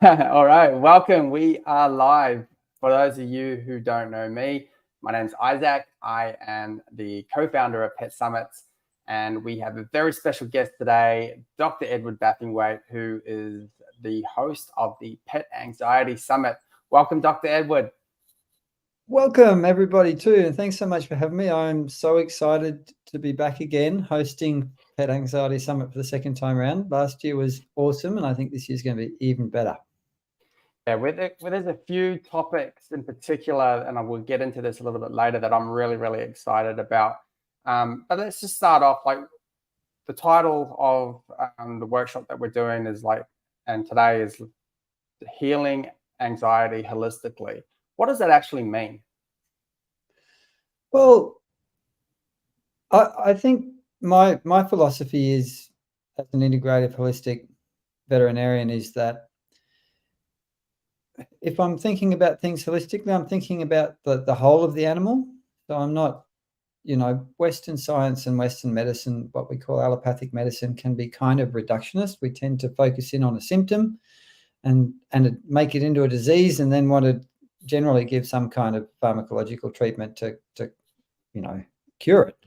All right, welcome. We are live. For those of you who don't know me, my name's Isaac. I am the co-founder of Pet Summits, and we have a very special guest today, Dr. Edward Bathingwaite, who is the host of the Pet Anxiety Summit. Welcome, Dr. Edward. Welcome, everybody, too. And thanks so much for having me. I'm so excited to be back again hosting Pet Anxiety Summit for the second time around. Last year was awesome, and I think this year's going to be even better. Yeah, there's a few topics in particular, and I will get into this a little bit later, that I'm really, really excited about. But let's just start off. Like, the title of the workshop that we're doing is and today is Healing Anxiety Holistically. What does that actually mean? Well, I think my philosophy is, as an integrative holistic veterinarian, is that if I'm thinking about things holistically, I'm thinking about the whole of the animal. So I'm not, Western science and Western medicine, what we call allopathic medicine, can be kind of reductionist. We tend to focus in on a symptom and make it into a disease, and then want to generally give some kind of pharmacological treatment to cure it.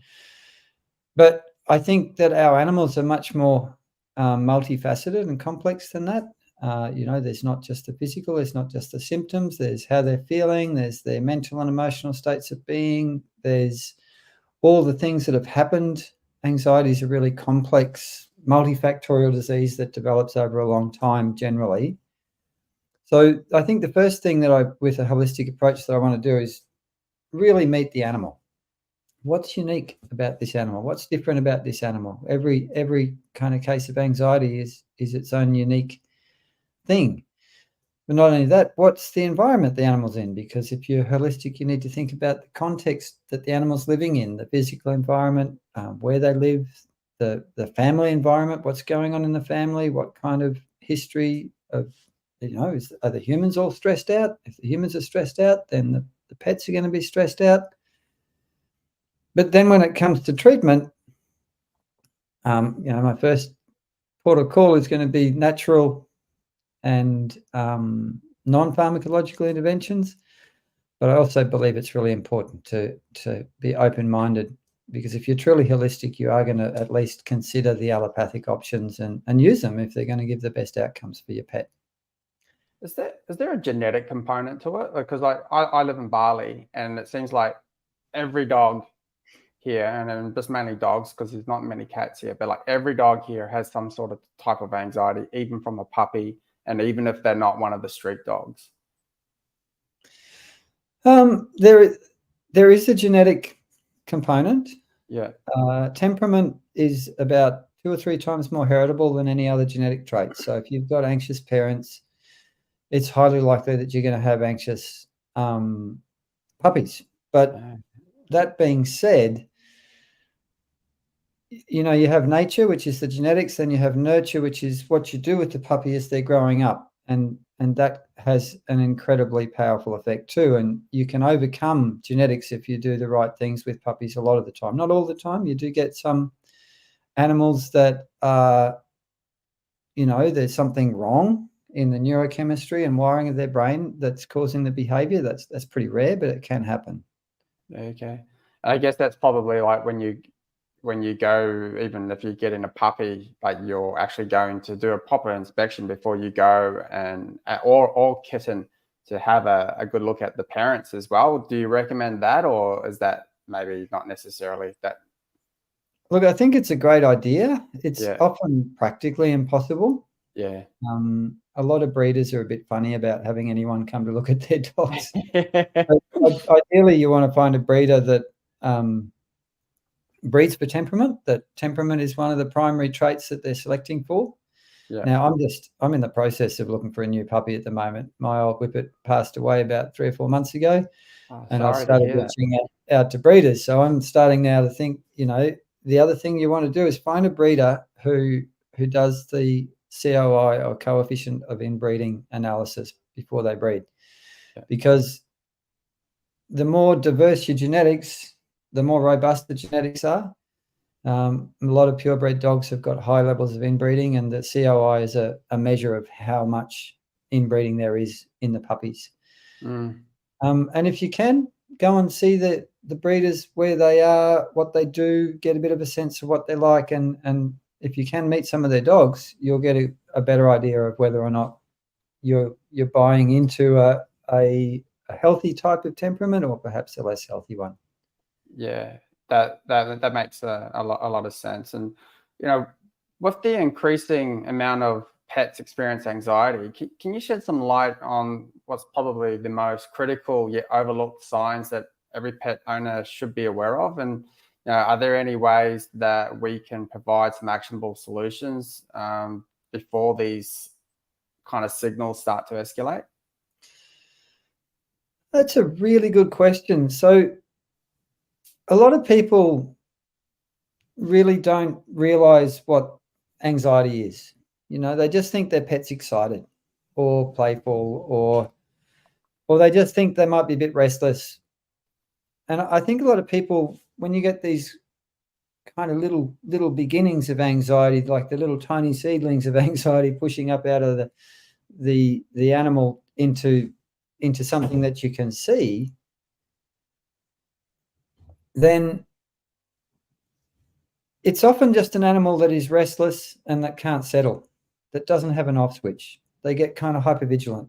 But I think that our animals are much more multifaceted and complex than that. There's not just the physical, there's not just the symptoms, there's how they're feeling, there's their mental and emotional states of being, there's all the things that have happened. Anxiety is a really complex, multifactorial disease that develops over a long time generally. So I think the first thing that with a holistic approach that I want to do is really meet the animal. What's unique about this animal? What's different about this animal? Every kind of case of anxiety is its own unique thing. But not only that, what's the environment the animal's in? Because if you're holistic, you need to think about the context that the animal's living in, the physical environment, where they live, the family environment, what's going on in the family, what kind of history of, are the humans all stressed out? If the humans are stressed out, then the pets are going to be stressed out. But then when it comes to treatment, my first port of call is going to be natural and non-pharmacological interventions. But I also believe it's really important to be open-minded, because if you're truly holistic, you are going to at least consider the allopathic options and use them if they're going to give the best outcomes for your pet. Is there a genetic component to it? Because I live in Bali, and it seems like every dog here, and then just mainly dogs, because there's not many cats here, but like every dog here has some sort of type of anxiety, even from a puppy, and even if they're not one of the street dogs. There is a genetic component. Yeah. Temperament is about 2 or 3 times more heritable than any other genetic trait. So if you've got anxious parents, it's highly likely that you're going to have anxious puppies. But that being said, you have nature, which is the genetics, then you have nurture, which is what you do with the puppy as they're growing up. And that has an incredibly powerful effect too. And you can overcome genetics if you do the right things with puppies a lot of the time. Not all the time. You do get some animals that are, there's something wrong in the neurochemistry and wiring of their brain that's causing the behavior. That's pretty rare, but it can happen. Okay. I guess that's probably like when you go, even if you're getting a puppy, like you're actually going to do a proper inspection before you go, and or kitten, to have a good look at the parents as well. Do you recommend that, or is that maybe not necessarily that? Look, I think it's a great idea. It's often practically impossible. Yeah. A lot of breeders are a bit funny about having anyone come to look at their dogs. Ideally, you want to find a breeder that breeds for temperament. That temperament is one of the primary traits that they're selecting for. Yeah. Now, I'm in the process of looking for a new puppy at the moment. My old Whippet passed away about 3 or 4 months ago, and I started reaching out to breeders. So I'm starting now to think, the other thing you want to do is find a breeder who does the COI, or coefficient of inbreeding analysis, before they breed. Yeah. Because the more diverse your genetics, the more robust the genetics are. A lot of purebred dogs have got high levels of inbreeding, and the COI is a measure of how much inbreeding there is in the puppies. Mm. And if you can, go and see the breeders where they are, what they do, get a bit of a sense of what they like, and if you can meet some of their dogs, you'll get a better idea of whether or not you're buying into a healthy type of temperament or perhaps a less healthy one. Yeah, that makes a lot of sense. And with the increasing amount of pets experience anxiety, can you shed some light on what's probably the most critical yet overlooked signs that every pet owner should be aware of? And are there any ways that we can provide some actionable solutions before these kind of signals start to escalate? That's a really good question. So a lot of people really don't realize what anxiety is. They just think their pet's excited or playful, or they just think they might be a bit restless. And I think a lot of people, when you get these kind of little beginnings of anxiety, like the little tiny seedlings of anxiety pushing up out of the animal into something that you can see, then it's often just an animal that is restless and that can't settle, that doesn't have an off switch. They get kind of hypervigilant.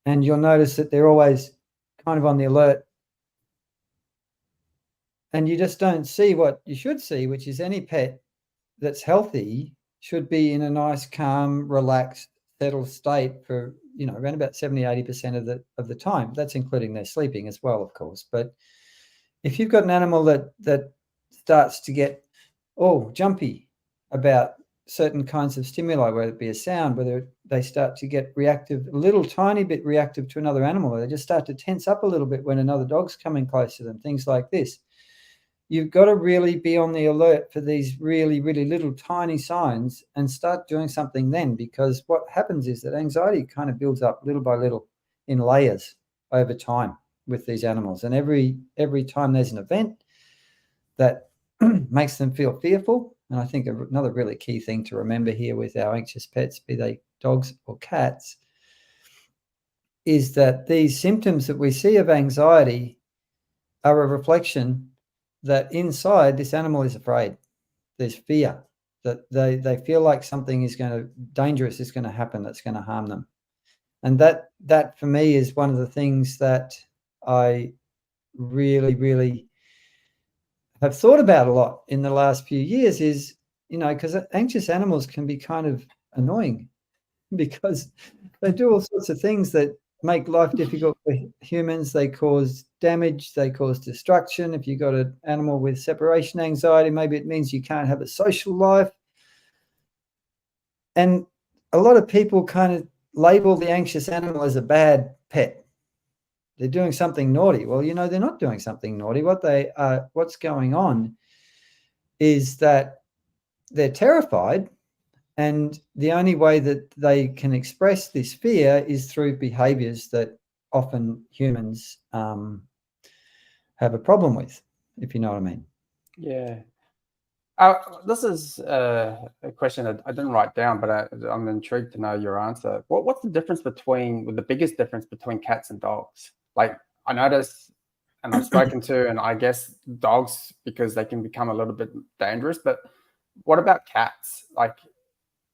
And you'll notice that they're always kind of on the alert. And you just don't see what you should see, which is any pet that's healthy should be in a nice, calm, relaxed, settled state for, around about 70-80% of the time. That's including their sleeping as well, of course. But if you've got an animal that starts to get jumpy about certain kinds of stimuli, whether it be a sound, whether they start to get reactive, a little tiny bit reactive to another animal, or they just start to tense up a little bit when another dog's coming close to them, things like this. You've got to really be on the alert for these really, really little tiny signs and start doing something then, because what happens is that anxiety kind of builds up little by little in layers over time with these animals. And every time there's an event that makes them feel fearful, and I think another really key thing to remember here with our anxious pets, be they dogs or cats, is that these symptoms that we see of anxiety are a reflection that inside this animal is afraid. There's fear, that they feel like something dangerous is going to happen, that's going to harm them. And that for me is one of the things that I really, really have thought about a lot in the last few years is, because anxious animals can be kind of annoying because they do all sorts of things that make life difficult for humans. They cause damage, they cause destruction. If you've got an animal with separation anxiety, maybe it means you can't have a social life. And a lot of people kind of label the anxious animal as a bad pet. They're doing something naughty. Well, they're not doing something naughty. What's going on is that they're terrified, and the only way that they can express this fear is through behaviors that often humans have a problem with, if you know what I mean. Yeah. This is a question that I didn't write down, but I'm intrigued to know your answer. What's the the biggest difference between cats and dogs? Like, I notice, and I've spoken to, and I guess dogs, because they can become a little bit dangerous, but what about cats? Like,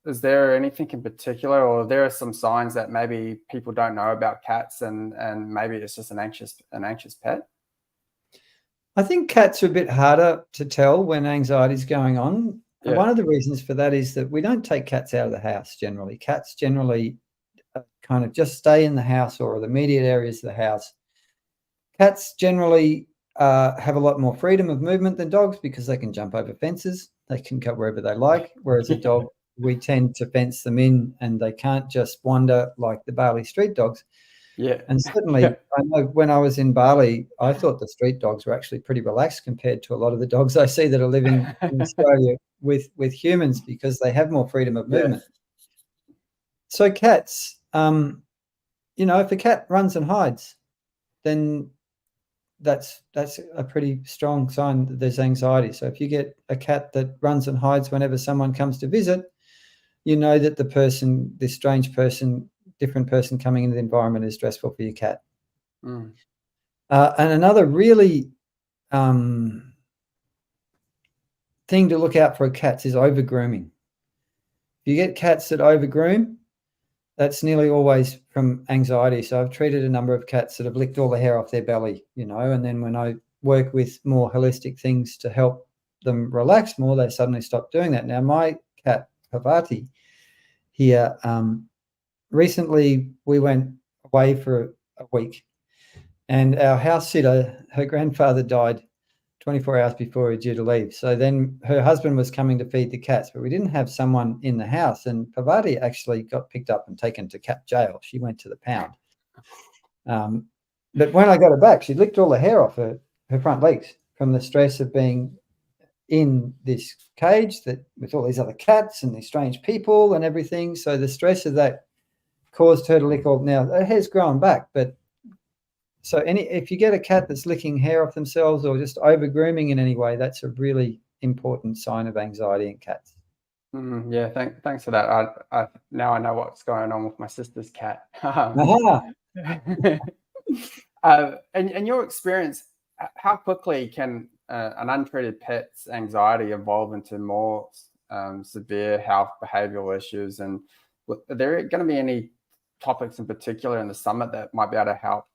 is there anything in particular, or there are some signs that maybe people don't know about cats, and maybe it's just an anxious pet? I think cats are a bit harder to tell when anxiety is going on. Yeah. And one of the reasons for that is that we don't take cats out of the house generally. Cats generally kind of just stay in the house or the immediate areas of the house. Cats generally have a lot more freedom of movement than dogs because they can jump over fences. They can go wherever they like, whereas a dog, we tend to fence them in and they can't just wander like the Bali street dogs. Yeah. And certainly, I know when I was in Bali, I thought the street dogs were actually pretty relaxed compared to a lot of the dogs I see that are living in Australia with humans, because they have more freedom of movement. Yeah. So cats, if a cat runs and hides, then that's a pretty strong sign that there's anxiety. So if you get a cat that runs and hides whenever someone comes to visit, you know that this strange person different person coming into the environment is stressful for your cat. Mm. And another really thing to look out for cats is over grooming. If you get cats that over groom, that's nearly always from anxiety. So I've treated a number of cats that have licked all the hair off their belly, you know, and then when I work with more holistic things to help them relax more, they suddenly stop doing that. Now, my cat, Pavati, here, recently we went away for a week, and our house sitter, her grandfather died 24 hours before we were due to leave. So then her husband was coming to feed the cats, but we didn't have someone in the house. And Pavati actually got picked up and taken to cat jail. She went to the pound. But when I got her back, she licked all the hair off her front legs from the stress of being in this cage that with all these other cats and these strange people and everything. So the stress of that caused her to lick all. Now her hair's growing back, but so if you get a cat that's licking hair off themselves or just over grooming in any way, that's a really important sign of anxiety in cats. Yeah, thanks for that. I now I know what's going on with my sister's cat. In your experience, how quickly can an untreated pet's anxiety evolve into more severe health behavioral issues? And are there going to be any topics in particular in the summit that might be able to help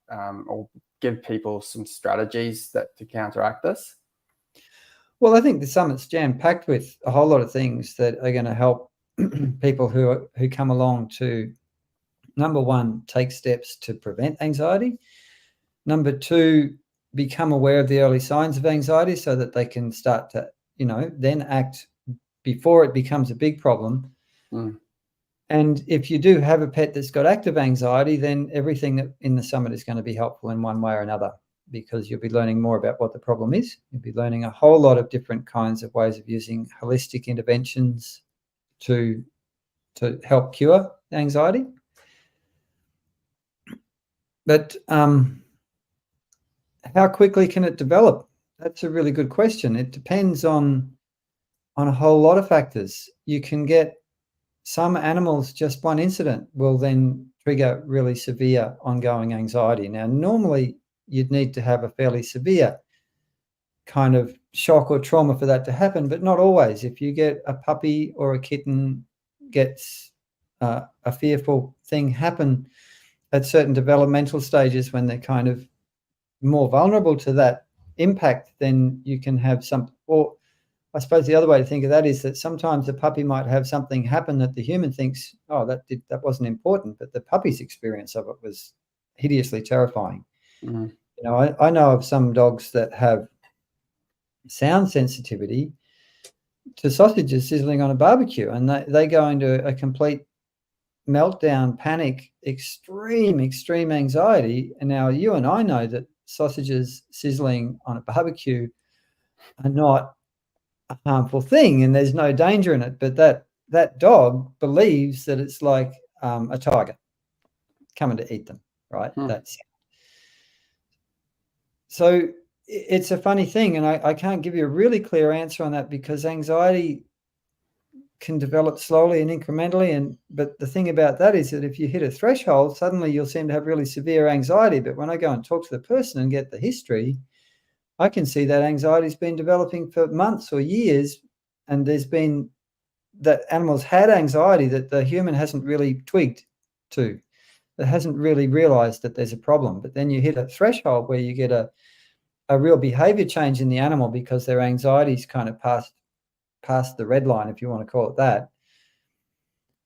or give people some strategies to counteract this? Well, I think the summit's jam-packed with a whole lot of things that are going to help people who come along to, number one, take steps to prevent anxiety. Number two, become aware of the early signs of anxiety so that they can start to, then act before it becomes a big problem. Mm. And if you do have a pet that's got active anxiety, then everything that in the summit is going to be helpful in one way or another, because you'll be learning more about what the problem is. You'll be learning a whole lot of different kinds of ways of using holistic interventions to help cure anxiety. But how quickly can it develop? That's a really good question. It depends on a whole lot of factors. You can get some animals, just one incident will then trigger really severe ongoing anxiety. Now, normally you'd need to have a fairly severe kind of shock or trauma for that to happen, but not always. If you get a puppy or a kitten gets a fearful thing happen at certain developmental stages when they're kind of more vulnerable to that impact, then you can have some, or I suppose the other way to think of that is that sometimes the puppy might have something happen that the human thinks, oh, that wasn't important, but the puppy's experience of it was hideously terrifying. Mm. I know of some dogs that have sound sensitivity to sausages sizzling on a barbecue, and they go into a complete meltdown, panic, extreme anxiety. And now you and I know that sausages sizzling on a barbecue are not a harmful thing and there's no danger in it, but that dog believes that it's like a tiger coming to eat them, right? That's so it's a funny thing, and I can't give you a really clear answer on that because anxiety can develop slowly and incrementally, but the thing about that is that if you hit a threshold, suddenly you'll seem to have really severe anxiety. But when I go and talk to the person and get the history, I can see that anxiety's been developing for months or years, and there's been that animals had anxiety that the human hasn't really twigged to, that hasn't really realized that there's a problem. But then you hit a threshold where you get a real behavior change in the animal because their anxiety's kind of past the red line, if you want to call it that.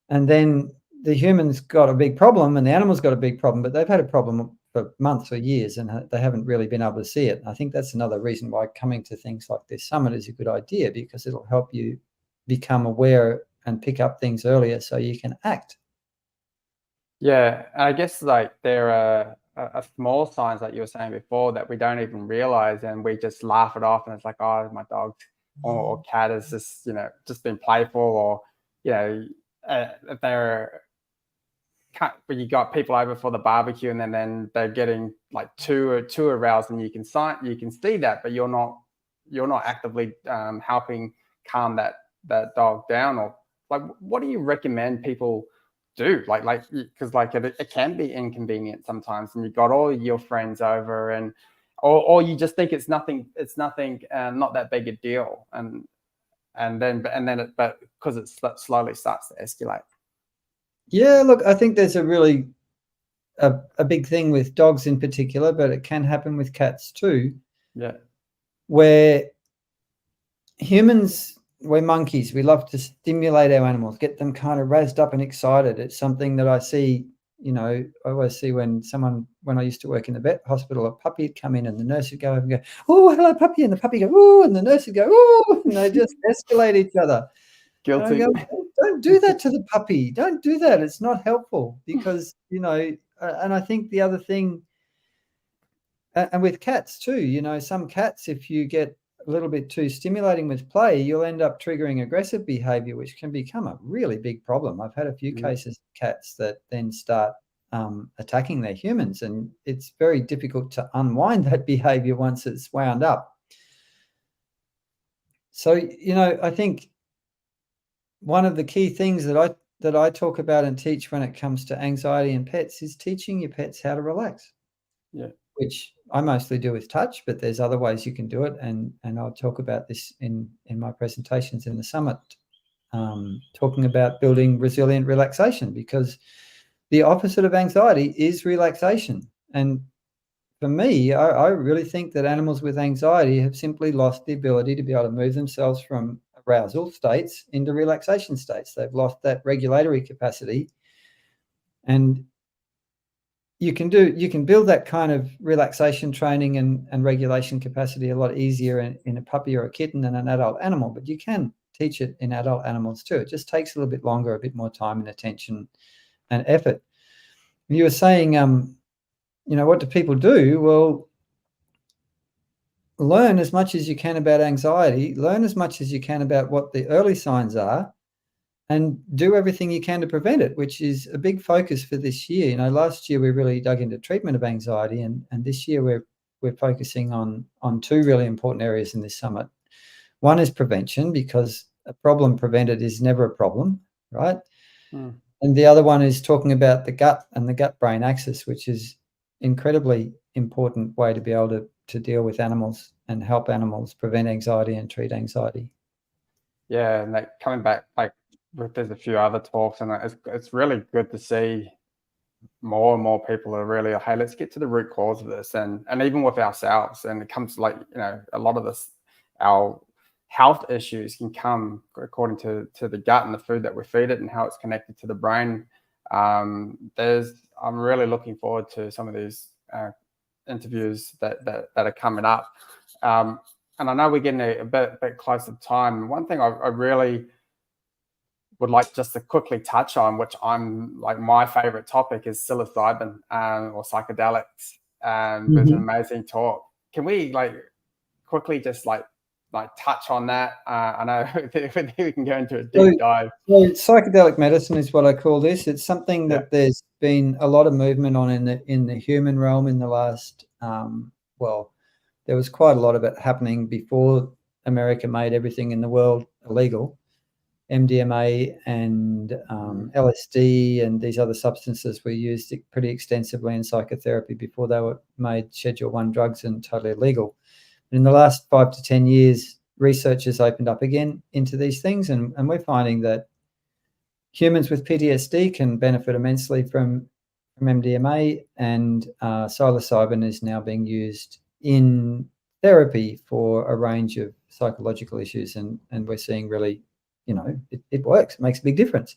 And then the human's got a big problem and the animal's got a big problem, but they've had a problem for months or years and they haven't really been able to see it. And I think that's another reason why coming to things like this summit is a good idea, because it'll help you become aware and pick up things earlier so you can act. Yeah, I guess like there are small signs like you were saying before that we don't even realize, and we just laugh it off and it's like, oh, my dog or cat has just been playful, or they're when you got people over for the barbecue and then they're getting like too aroused, and you can see that, but you're not actively helping calm that dog down. Or like, what do you recommend people do, because like it can be inconvenient sometimes, and you've got all your friends over, and or you just think it's nothing, not that big a deal, and then but because it slowly starts to escalate. Yeah, look, I think there's a really a big thing with dogs in particular, but it can happen with cats too. Yeah. Where humans, we're monkeys. We love to stimulate our animals, get them kind of razzed up and excited. It's something that I see, I always see when I used to work in the vet hospital, a puppy would come in and the nurse would go over and go, "Oh, hello, puppy." And the puppy go, "Oh," and the nurse would go, "Oh," and they just escalate each other. Guilty. Don't do that to the puppy. Don't do that. It's not helpful because, and I think the other thing, and with cats too, some cats, if you get a little bit too stimulating with play, you'll end up triggering aggressive behavior, which can become a really big problem. I've had a few cases of cats that then start attacking their humans, and it's very difficult to unwind that behavior once it's wound up. So, I think one of the key things that I talk about and teach when it comes to anxiety in pets is teaching your pets how to relax. Yeah. Which I mostly do with touch, but there's other ways you can do it, and I'll talk about this in my presentations in the summit, talking about building resilient relaxation, because the opposite of anxiety is relaxation. And for me, I really think that animals with anxiety have simply lost the ability to be able to move themselves from arousal states into relaxation states. They've lost that regulatory capacity, and you can build that kind of relaxation training and regulation capacity a lot easier in a puppy or a kitten than an adult animal, but you can teach it in adult animals too. It just takes a little bit longer, a bit more time and attention and effort. You were saying, what do people do? Well, learn as much as you can about anxiety, learn as much as you can about what the early signs are, and do everything you can to prevent it, which is a big focus for this year. Last year we really dug into treatment of anxiety, and this year we're focusing on two really important areas in this summit. One is prevention, because a problem prevented is never a problem, right? And the other one is talking about the gut and the gut-brain axis, which is incredibly important way to be able to deal with animals and help animals prevent anxiety and treat anxiety. Yeah, and coming back, there's a few other talks, and it's really good to see more and more people are really, hey, let's get to the root cause of this, and even with ourselves. And it comes to a lot of this, our health issues can come according to the gut and the food that we feed it and how it's connected to the brain. I'm really looking forward to some of these interviews that are coming up. And I know we're getting a bit close to time. One thing I really would like just to quickly touch on, which I'm my favorite topic, is psilocybin or psychedelics. There's an amazing talk. Can we quickly just touch on that? I know we can go into a deep dive. So psychedelic medicine is what I call this. It's something that there's been a lot of movement on in the human realm in the last, there was quite a lot of it happening before America made everything in the world illegal. MDMA and LSD and these other substances were used pretty extensively in psychotherapy before they were made Schedule I drugs and totally illegal. In the last 5 to 10 years, research has opened up again into these things, and we're finding that humans with PTSD can benefit immensely from MDMA, and psilocybin is now being used in therapy for a range of psychological issues, and we're seeing really, it works. It makes a big difference.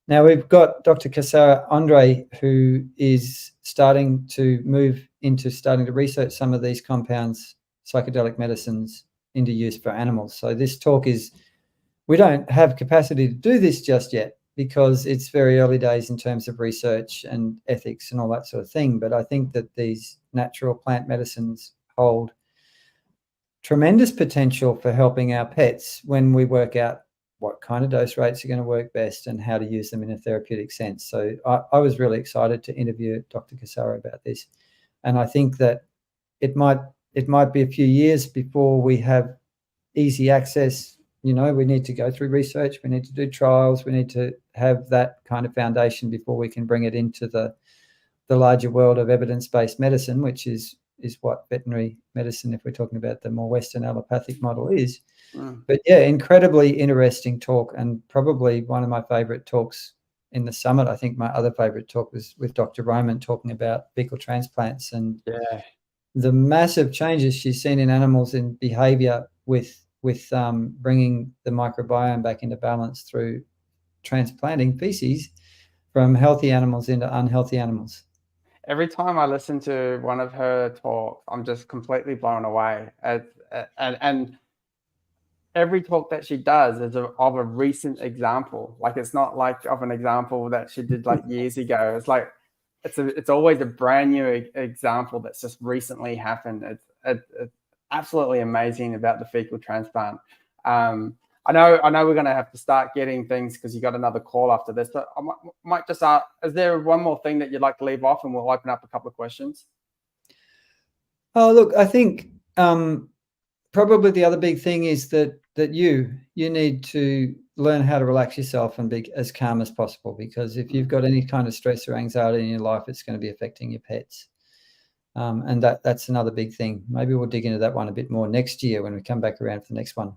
Now we've got Dr. Casara Andre, who is starting to research some of these compounds, psychedelic medicines, into use for animals. So this talk we don't have capacity to do this just yet because it's very early days in terms of research and ethics and all that sort of thing. But I think that these natural plant medicines hold tremendous potential for helping our pets when we work out what kind of dose rates are going to work best and how to use them in a therapeutic sense. So I was really excited to interview Dr. Casara about this. And I think that it might be a few years before we have easy access you know, we need to go through research, we need to do trials, we need to have that kind of foundation before we can bring it into the larger world of evidence-based medicine, which is what veterinary medicine, if we're talking about the more Western allopathic model, is. But yeah, incredibly interesting talk, and probably one of my favorite talks in the summit. I think my other favorite talk was with Dr. Roman talking about fecal transplants and the massive changes she's seen in animals in behavior with bringing the microbiome back into balance through transplanting feces from healthy animals into unhealthy animals. Every time I listen to one of her talks, I'm just completely blown away. And every talk that she does is of a recent example. Like, it's not like of an example that she did like years ago. It's like it's always a brand new example that's just recently happened. It's absolutely amazing about the fecal transplant. I know we're going to have to start getting things because you got another call after this, but I might just ask, is there one more thing that you'd like to leave off, and we'll open up a couple of questions? Oh, look, I think probably the other big thing is that you need to learn how to relax yourself and be as calm as possible, because if you've got any kind of stress or anxiety in your life, it's going to be affecting your pets. And that's another big thing. Maybe we'll dig into that one a bit more next year when we come back around for the next one.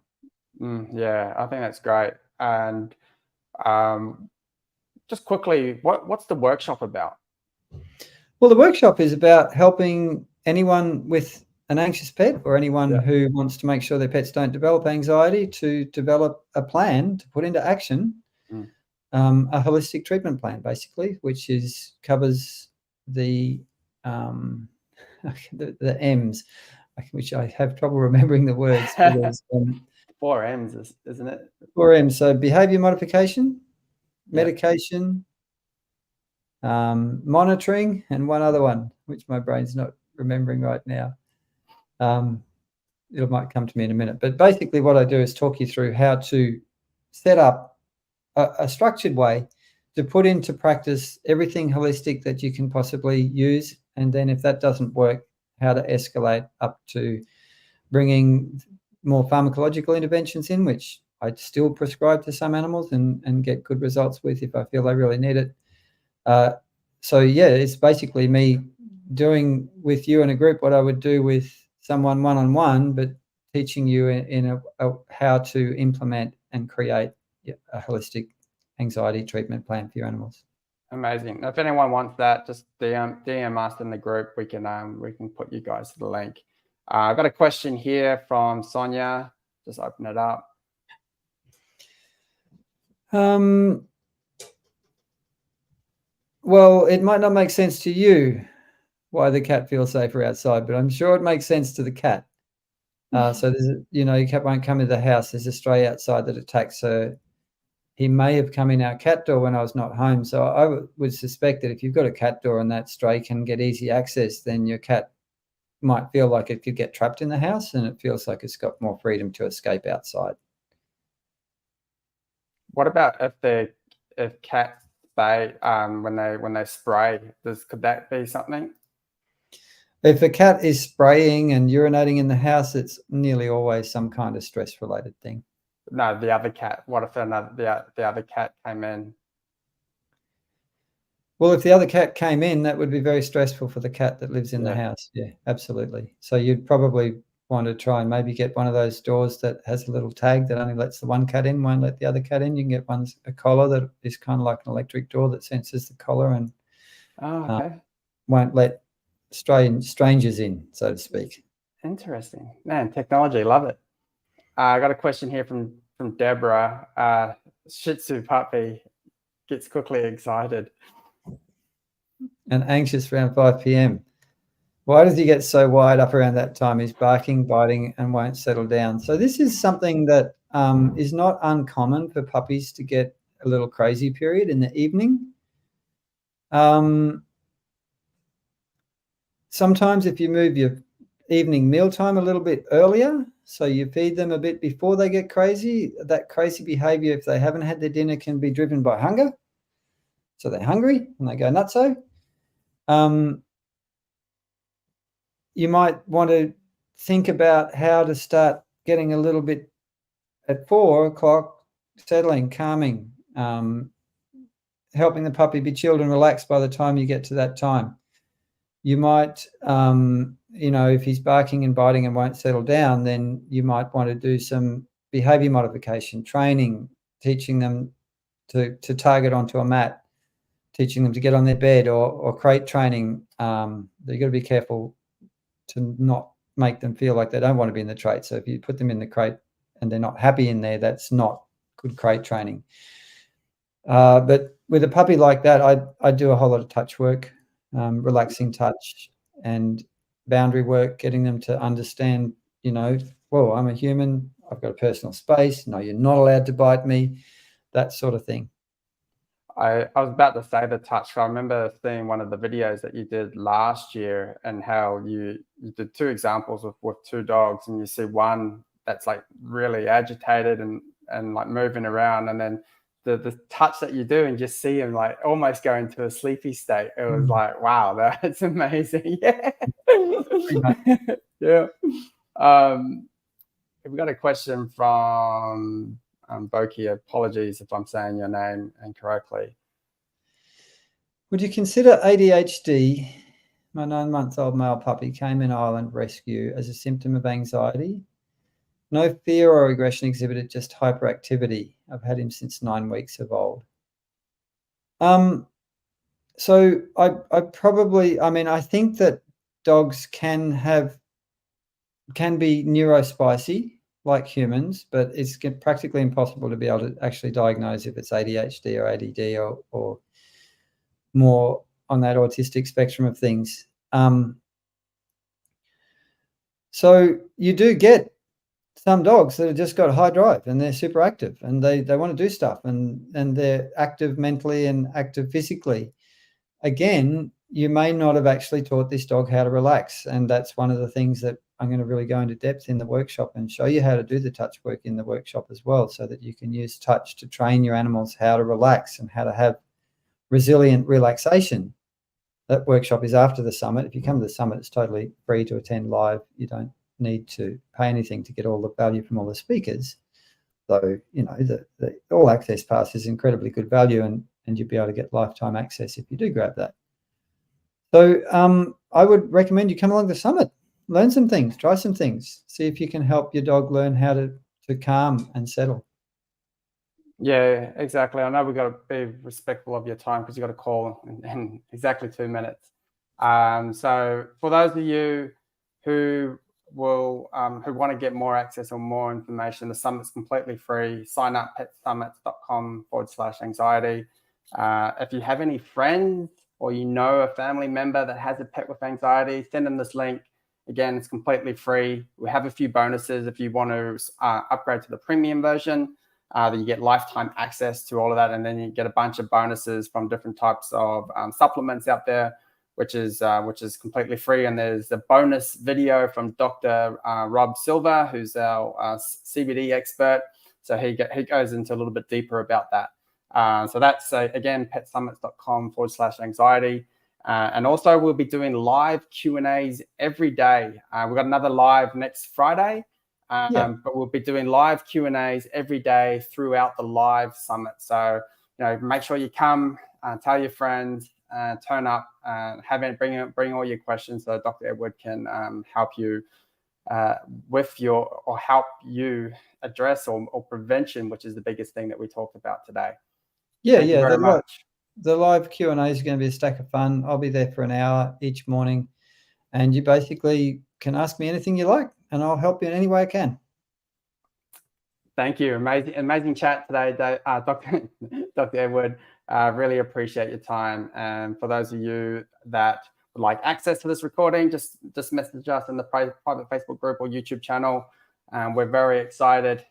Yeah, I think that's great. And just quickly, what's the workshop about? Well, the workshop is about helping anyone with an anxious pet, or anyone who wants to make sure their pets don't develop anxiety, to develop a plan to put into action, a holistic treatment plan, basically, which covers the M's, which I have trouble remembering the words. Because, 4 M's, isn't it? 4 M's. So behavior modification, medication, monitoring, and one other one, which my brain's not remembering right now. It might come to me in a minute. But basically what I do is talk you through how to set up a structured way to put into practice everything holistic that you can possibly use. And then if that doesn't work, how to escalate up to bringing more pharmacological interventions in, which I still prescribe to some animals and get good results with if I feel they really need it. So yeah, it's basically me doing with you in a group what I would do with someone one-on-one, but teaching you in how to implement and create a holistic anxiety treatment plan for your animals. Amazing. If anyone wants that, just DM us in the group. We can put you guys to the link. I've got a question here from Sonia. Just open it up. Well, it might not make sense to you why the cat feels safer outside, but I'm sure it makes sense to the cat. So there's, your cat won't come into the house. There's a stray outside that attacks her. He may have come in our cat door when I was not home. So I would suspect that if you've got a cat door and that stray can get easy access, then your cat might feel like it could get trapped in the house, and it feels like it's got more freedom to escape outside. What about if cats spray when they spray? Could that be something? If a cat is spraying and urinating in the house, it's nearly always some kind of stress-related thing. No, the other cat. What if the other cat came in? Well, if the other cat came in, that would be very stressful for the cat that lives in the house. Yeah, absolutely. So you'd probably want to try and maybe get one of those doors that has a little tag that only lets the one cat in, won't let the other cat in. You can get a collar that is kind of like an electric door that senses the collar and won't let strangers in, so to speak. Interesting. Man, technology, love it. I got a question here from Deborah. Shih Tzu puppy gets quickly excited and anxious around 5 p.m. Why does he get so wired up around that time? He's barking, biting, and won't settle down. So this is something that is not uncommon for puppies to get a little crazy period in the evening. Sometimes if you move your evening mealtime a little bit earlier, so you feed them a bit before they get crazy, that crazy behavior, if they haven't had their dinner, can be driven by hunger. So they're hungry and they go nutso. You might want to think about how to start getting a little bit at 4 o'clock, settling, calming, helping the puppy be chilled and relaxed by the time you get to that time. You might, if he's barking and biting and won't settle down, then you might want to do some behavior modification, training, teaching them to target onto a mat, teaching them to get on their bed, or crate training. You've got to be careful to not make them feel like they don't want to be in the crate. So if you put them in the crate and they're not happy in there, that's not good crate training. But with a puppy like that, I do a whole lot of touch work, relaxing touch and boundary work, getting them to understand, well, I'm a human, I've got a personal space. No, you're not allowed to bite me, that sort of thing. I was about to say the touch. I remember seeing one of the videos that you did last year and how you did 2 examples with 2 dogs, and you see one that's like really agitated and like moving around, and then the touch that you do and just see him like almost go into a sleepy state. It was like, wow, that's amazing. Yeah. Yeah. We've got a question from Boki. Apologies if I'm saying your name incorrectly. Would you consider ADHD? My 9-month-old male puppy came in Ireland rescue as a symptom of anxiety. No fear or aggression exhibited, just hyperactivity. I've had him since 9 weeks of old. So I think that dogs can be neurospicy like humans, but it's practically impossible to be able to actually diagnose if it's ADHD or ADD or more on that autistic spectrum of things. So you do get some dogs that have just got high drive and they're super active and they want to do stuff and they're active mentally and active physically. Again, you may not have actually taught this dog how to relax. And that's one of the things that I'm going to really go into depth in the workshop and show you how to do the touch work in the workshop as well, so that you can use touch to train your animals how to relax and how to have resilient relaxation. That workshop is after the summit. If you come to the summit, it's totally free to attend live. You don't need to pay anything to get all the value from all the speakers. Though, the all access pass is incredibly good value, and you'll be able to get lifetime access if you do grab that. So I would recommend you come along the summit, learn some things, try some things, see if you can help your dog learn how to calm and settle. Yeah, exactly. I know we've got to be respectful of your time because you've got to call in exactly 2 minutes. So for those of you who want to get more access or more information, the summit's completely free. Sign up at petsummits.com/anxiety. If you have any friends or a family member that has a pet with anxiety, send them this link. Again, it's completely free. We have a few bonuses if you want to upgrade to the premium version. Then you get lifetime access to all of that, and then you get a bunch of bonuses from different types of supplements out there, which is completely free. And there's a bonus video from Dr. Rob Silver, who's our CBD expert. So he goes into a little bit deeper about that. So that's again petsummits.com/anxiety. And also we'll be doing live Q&As every day. We've got another live next Friday. But we'll be doing live Q&As every day throughout the live summit. So, make sure you come, tell your friends, turn up, bring all your questions so Dr. Edward can help you help you address or prevention, which is the biggest thing that we talked about today. Thank you very much. The live Q&A is going to be a stack of fun. I'll be there for an hour each morning, and you basically can ask me anything you like, and I'll help you in any way I can. Thank you. Amazing chat today, Dr. Edward. Really appreciate your time. And for those of you that would like access to this recording, just message us in the private Facebook group or YouTube channel. We're very excited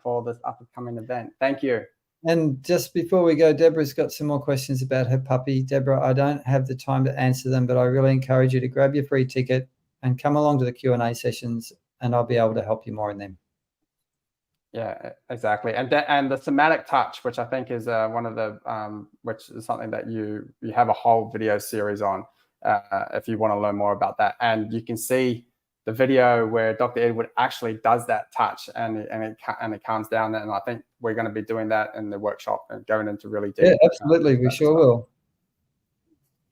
for this upcoming event. Thank you. And just before we go, Deborah's got some more questions about her puppy. Deborah, I don't have the time to answer them, but I really encourage you to grab your free ticket and come along to the Q&A sessions, and I'll be able to help you more in them. Yeah, exactly. And the somatic touch, which I think is one of the which is something that you have a whole video series on if you want to learn more about that. And you can see the video where Dr. Edward actually does that touch and it calms down. And I think we're going to be doing that in the workshop and going into really deep. Yeah, absolutely. We sure will.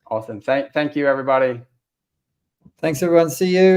Awesome. Thank you, everybody. Thanks, everyone. See you.